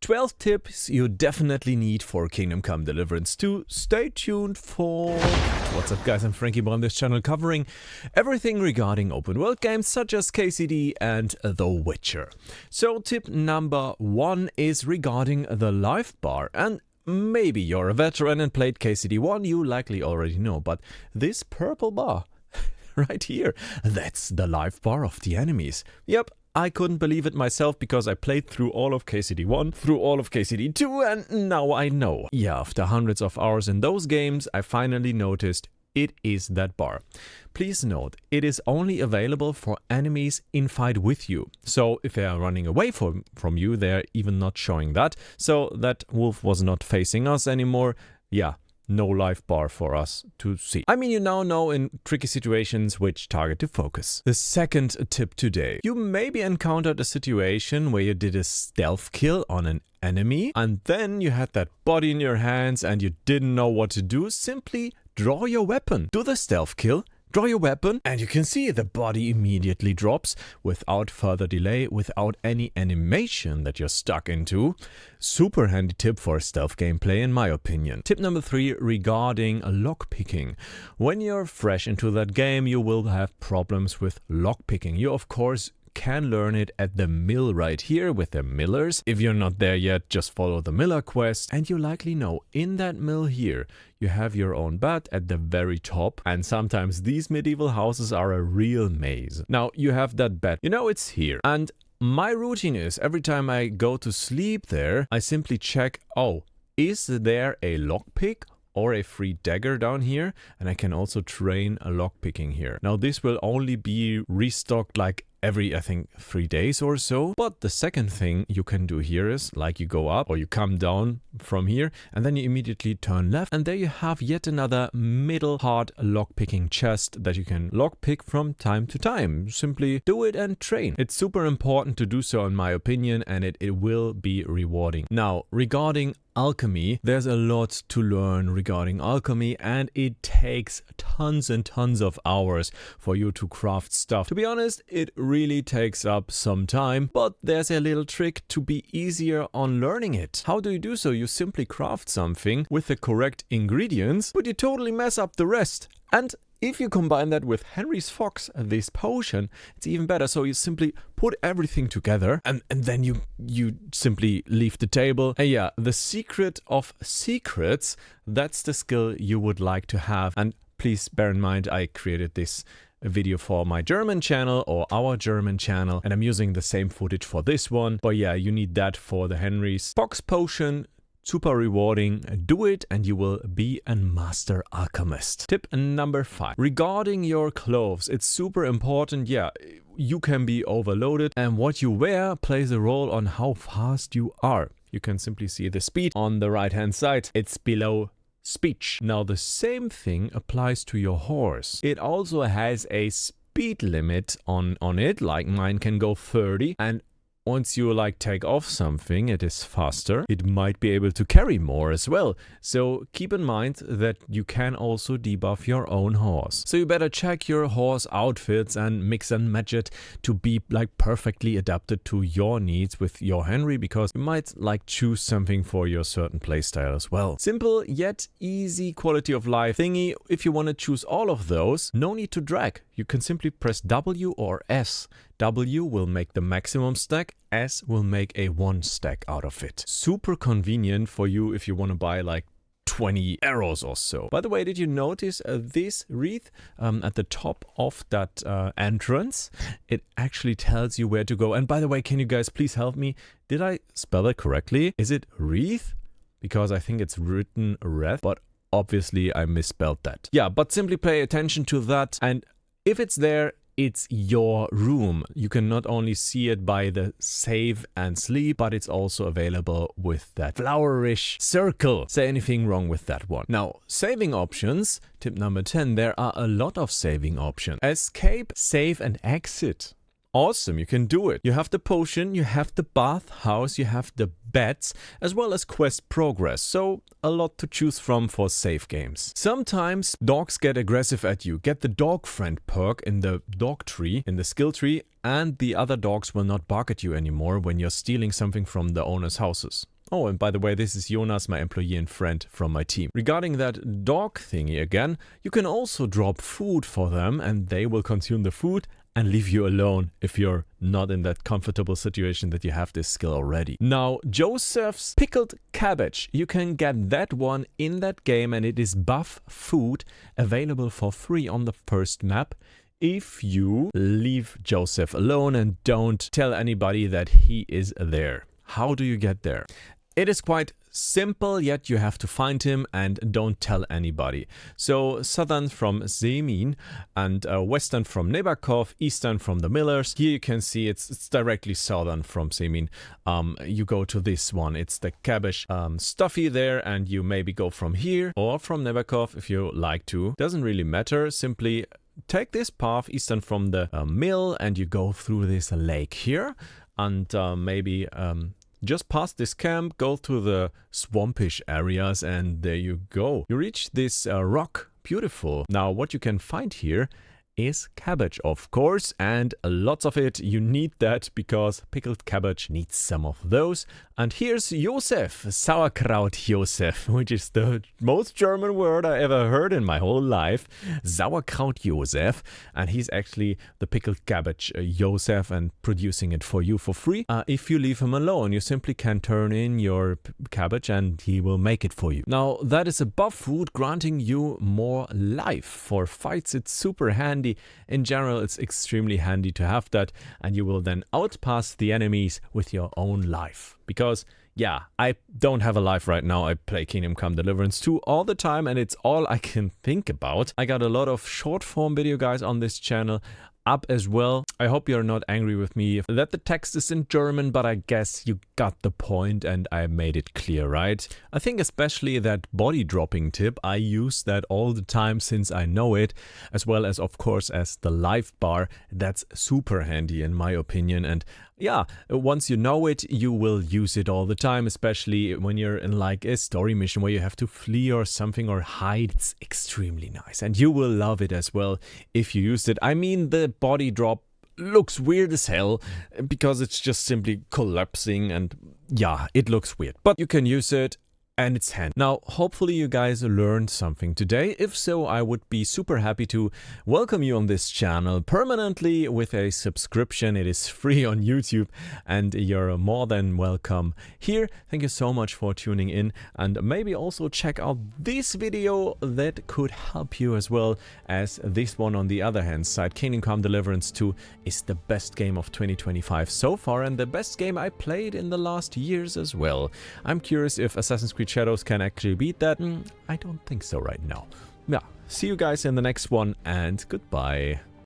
12 tips you definitely need for Kingdom Come Deliverance 2. Stay tuned for that. What's up guys, I'm Franky Boy on this channel covering everything regarding open world games such as KCD and The Witcher. So tip number 1 is regarding the life bar, and maybe you're a veteran and played KCD 1, you likely already know, but this purple bar right here, that's the life bar of the enemies. Yep. I couldn't believe it myself because I played through all of KCD 1, through all of KCD 2, and now I know. Yeah, after hundreds of hours in those games, I finally noticed it is that bar. Please note, it is only available for enemies in fight with you. So if they are running away from you, they're even not showing that. So that wolf was not facing us anymore. Yeah. No life bar for us to see. I mean, you now know in tricky situations which target to focus. The second tip today. You maybe encountered a situation where you did a stealth kill on an enemy and then you had that body in your hands and you didn't know what to do. Simply draw your weapon. Do the stealth kill. Draw your weapon and you can see the body immediately drops without further delay, without any animation that you're stuck into. Super handy tip for stealth gameplay in my opinion. Tip number 3 regarding lockpicking. When you're fresh into that game, you will have problems with lockpicking. You of course can learn it at the mill right here with the millers. If you're not there yet, just follow the miller quest and you likely know in that mill here you have your own bed at the very top, and sometimes these medieval houses are a real maze. Now you have that bed, you know it's here, and my routine is every time I go to sleep there I simply check, oh, is there a lockpick or a free dagger down here, and I can also train a lockpicking here. Now this will only be restocked like every, I think, 3 days or so. But the second thing you can do here is, like, you go up or you come down from here and then you immediately turn left and there you have yet another middle hard lockpicking chest that you can lockpick from time to time. Simply do it and train. It's super important to do so in my opinion, and it will be rewarding. Now regarding alchemy, there's a lot to learn regarding alchemy and it takes tons and tons of hours for you to craft stuff. To be honest, it really takes up some time, but there's a little trick to be easier on learning it. How do you do so? You simply craft something with the correct ingredients, but you totally mess up the rest. And if you combine that with Henry's Fox, this potion, it's even better. So you simply put everything together and then you simply leave the table. And yeah, the secret of secrets, that's the skill you would like to have. And please bear in mind, I created this video for my German channel or our German channel, and I'm using the same footage for this one. But yeah, you need that for the Henry's Fox potion. Super rewarding. Do it and you will be a master alchemist. Tip number 5. Regarding your clothes, it's super important. Yeah, you can be overloaded and what you wear plays a role on how fast you are. You can simply see the speed on the right hand side. It's below speech. Now the same thing applies to your horse. It also has a speed limit on it, like mine can go 30, and once you take off something, it is faster. It might be able to carry more as well. So keep in mind that you can also debuff your own horse. So you better check your horse outfits and mix and match it to be perfectly adapted to your needs with your Henry, because you might choose something for your certain playstyle as well. Simple yet easy quality of life thingy. If you want to choose all of those, no need to drag. You can simply press W or S. W will make the maximum stack, S will make a 1 stack out of it. Super convenient for you if you want to buy 20 arrows or so. By the way, did you notice this wreath at the top of that entrance? It actually tells you where to go. And by the way, can you guys please help me? Did I spell it correctly? Is it wreath? Because I think it's written wreath, but obviously I misspelled that. Yeah, but simply pay attention to that, and if it's there, it's your room. You can not only see it by the save and sleep, but it's also available with that flowerish circle. Say anything wrong with that one. Now, saving options. Tip number 10. There are a lot of saving options. Escape, save and exit Awesome, you can do it. You have the potion, you have the bathhouse, you have the beds, as well as quest progress, so a lot to choose from for safe games. Sometimes dogs get aggressive at you. Get the dog friend perk in the dog tree, in the skill tree, and the other dogs will not bark at you anymore when you're stealing something from the owner's houses. Oh, and by the way, this is Jonas, my employee and friend from my team. Regarding that dog thingy again, you can also drop food for them and they will consume the food and leave you alone if you're not in that comfortable situation that you have this skill already. Now, Joseph's pickled cabbage, you can get that one in that game and it is buff food available for free on the first map if you leave Joseph alone and don't tell anybody that he is there. How do you get there? It is quite simple, yet you have to find him and don't tell anybody. So southern from Zemin and western from Nebakov, eastern from the Millers. Here you can see it's directly southern from Zemin. You go to this one. It's the cabbage stuffy there, and you maybe go from here or from Nebakov if you like to. Doesn't really matter. Simply take this path eastern from the mill and you go through this lake here and maybe just past this camp, go to the swampish areas, and there you go. You reach this rock. Beautiful. Now, what you can find here is cabbage, of course, and lots of it. You need that because pickled cabbage needs some of those. And here's Josef, sauerkraut Josef, which is the most German word I ever heard in my whole life. Sauerkraut Josef, and he's actually the pickled cabbage Josef and producing it for you for free. If you leave him alone, you simply can turn in your cabbage and he will make it for you. Now, that is a buff food granting you more life. For fights, it's super handy. In general, it's extremely handy to have that, and you will then outpass the enemies with your own life. Because, yeah, I don't have a life right now. I play Kingdom Come Deliverance 2 all the time, and it's all I can think about. I got a lot of short form video guys on this channel up as well. I hope you're not angry with me that the text is in German, but I guess you got the point and I made it clear, right? I think especially that body dropping tip, I use that all the time since I know it, as well as of course as the life bar. That's super handy in my opinion, and yeah, once you know it, you will use it all the time, especially when you're in like a story mission where you have to flee or something or hide. It's extremely nice, and you will love it as well if you used it. I mean, the body drop looks weird as hell because it's just simply collapsing, and yeah, it looks weird, but you can use it. And it's handy. Now, hopefully you guys learned something today. If so, I would be super happy to welcome you on this channel permanently with a subscription. It is free on YouTube and you're more than welcome here. Thank you so much for tuning in, and maybe also check out this video that could help you as well as this one on the other hand side. Kingdom Come Deliverance 2 is the best game of 2025 so far and the best game I played in the last years as well. I'm curious if Assassin's Creed Shadows can actually beat that. I don't think so right now. Yeah, see you guys in the next one, and goodbye.